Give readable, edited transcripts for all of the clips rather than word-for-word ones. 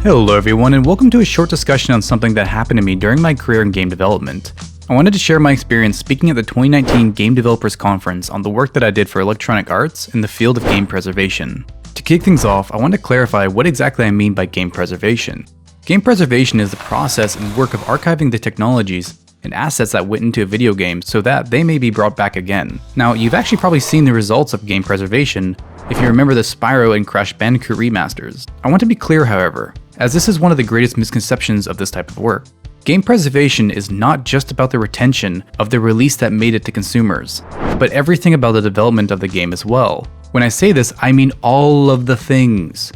Hello everyone, and welcome to a short discussion on something that happened to me during my career in game development. I wanted to share my experience speaking at the 2019 Game Developers Conference on the work that I did for electronic arts in the field of game preservation. To kick things off, I want to clarify what exactly I mean by game preservation. Game preservation is the process and work of archiving the technologies and assets that went into a video game so that they may be brought back again. Now, you've actually probably seen the results of game preservation if you remember the Spyro and Crash Bandicoot remasters. I want to be clear, however, as this is one of the greatest misconceptions of this type of work. Game preservation is not just about the retention of the release that made it to consumers, but everything about the development of the game as well. When I say this, I mean all of the things.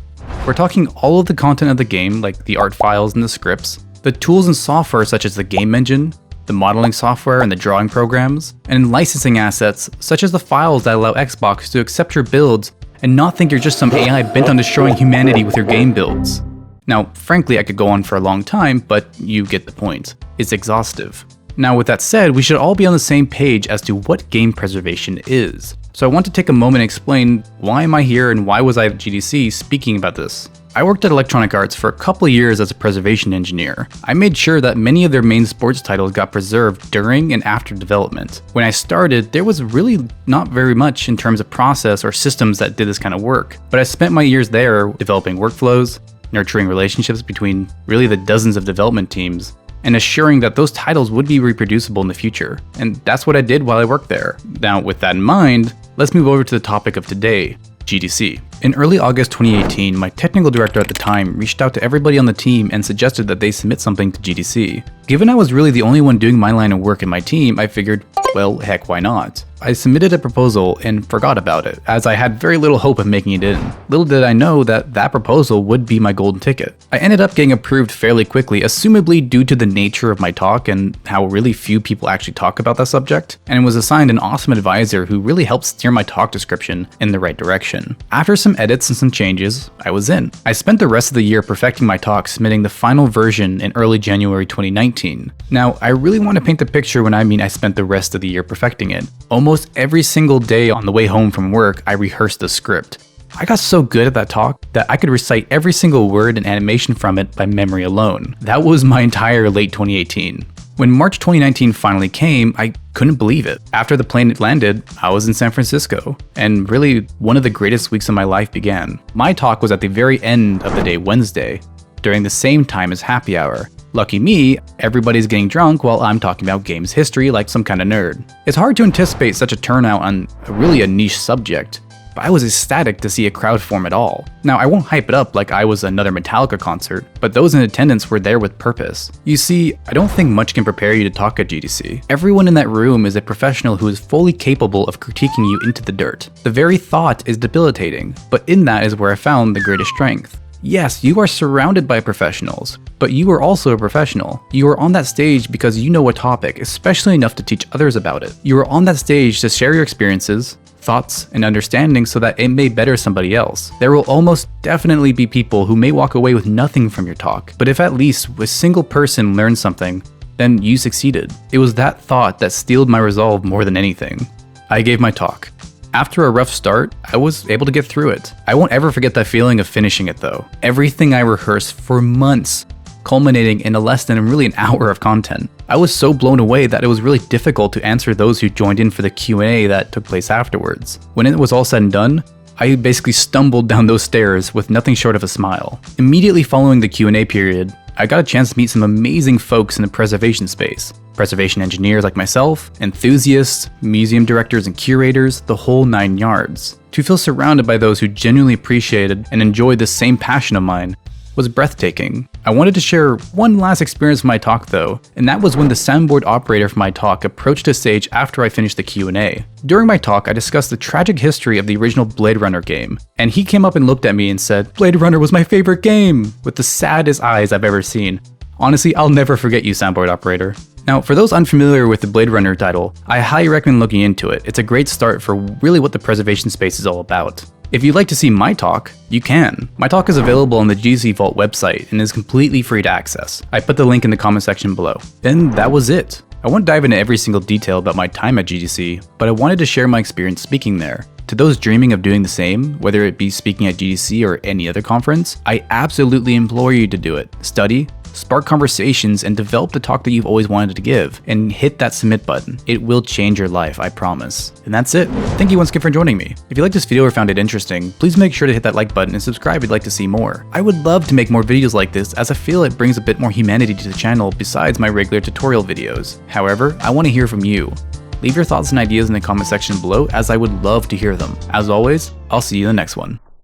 We're talking all of the content of the game, like the art files and the scripts, the tools and software such as the game engine, the modeling software and the drawing programs, and licensing assets such as the files that allow Xbox to accept your builds and not think you're just some AI bent on destroying humanity with your game builds. Now, frankly, I could go on for a long time, but you get the point. It's exhaustive. Now, with that said, we should all be on the same page as to what game preservation is. So I want to take a moment and explain why am I here and why was I at GDC speaking about this. I worked at Electronic Arts for a couple of years as a preservation engineer. I made sure that many of their main sports titles got preserved during and after development. When I started, there was really not very much in terms of process or systems that did this kind of work, but I spent my years there developing workflows, nurturing relationships between really the dozens of development teams, and assuring that those titles would be reproducible in the future. And that's what I did while I worked there. Now, with that in mind, let's move over to the topic of today, GDC. In early August 2018, my technical director at the time reached out to everybody on the team and suggested that they submit something to GDC. Given I was really the only one doing my line of work in my team, I figured, well, heck, why not? I submitted a proposal and forgot about it, as I had very little hope of making it in. Little did I know that that proposal would be my golden ticket. I ended up getting approved fairly quickly, assumably due to the nature of my talk and how really few people actually talk about that subject, and was assigned an awesome advisor who really helped steer my talk description in the right direction. After some edits and some changes, I was in. I spent the rest of the year perfecting my talk, submitting the final version in early January 2019. Now, I really want to paint the picture when I mean I spent the rest of the year perfecting it. Almost every single day on the way home from work, I rehearsed the script. I got so good at that talk that I could recite every single word and animation from it by memory alone. That was my entire late 2018. When March 2019 finally came, I couldn't believe it. After the plane landed, I was in San Francisco, and really one of the greatest weeks of my life began. My talk was at the very end of the day, Wednesday, during the same time as happy hour. Lucky me, everybody's getting drunk while I'm talking about games history like some kind of nerd. It's hard to anticipate such a turnout on really a niche subject, but I was ecstatic to see a crowd form at all. Now, I won't hype it up like I was another Metallica concert, but those in attendance were there with purpose. You see, I don't think much can prepare you to talk at GDC. Everyone in that room is a professional who is fully capable of critiquing you into the dirt. The very thought is debilitating, but in that is where I found the greatest strength. Yes, you are surrounded by professionals, but you are also a professional. You are on that stage because you know a topic, especially enough to teach others about it. You are on that stage to share your experiences, thoughts, and understanding so that it may better somebody else. There will almost definitely be people who may walk away with nothing from your talk, but if at least a single person learned something, then you succeeded. It was that thought that steeled my resolve more than anything. I gave my talk. After a rough start, I was able to get through it. I won't ever forget that feeling of finishing it though. Everything I rehearsed for months, culminating in less than really an hour of content. I was so blown away that it was really difficult to answer those who joined in for the Q&A that took place afterwards. When it was all said and done, I basically stumbled down those stairs with nothing short of a smile. Immediately following the Q&A period, I got a chance to meet some amazing folks in the preservation space. Preservation engineers like myself, enthusiasts, museum directors and curators, the whole 9 yards. To feel surrounded by those who genuinely appreciated and enjoyed the same passion of mine was breathtaking. I wanted to share one last experience from my talk though, and that was when the soundboard operator for my talk approached the stage after I finished the Q&A. During my talk, I discussed the tragic history of the original Blade Runner game, and he came up and looked at me and said, "Blade Runner was my favorite game," with the saddest eyes I've ever seen. Honestly, I'll never forget you, soundboard operator. Now, for those unfamiliar with the Blade Runner title, I highly recommend looking into it. It's a great start for really what the preservation space is all about. If you'd like to see my talk, you can. My talk is available on the GDC Vault website and is completely free to access. I put the link in the comment section below. And that was it. I won't dive into every single detail about my time at GDC, but I wanted to share my experience speaking there. To those dreaming of doing the same, whether it be speaking at GDC or any other conference, I absolutely implore you to do it. Study, spark conversations, and develop the talk that you've always wanted to give, and hit that submit button. It will change your life, I promise. And that's it. Thank you once again for joining me. If you liked this video or found it interesting, please make sure to hit that like button and subscribe if you'd like to see more. I would love to make more videos like this, as I feel it brings a bit more humanity to the channel besides my regular tutorial videos. However, I want to hear from you. Leave your thoughts and ideas in the comment section below, as I would love to hear them. As always, I'll see you in the next one.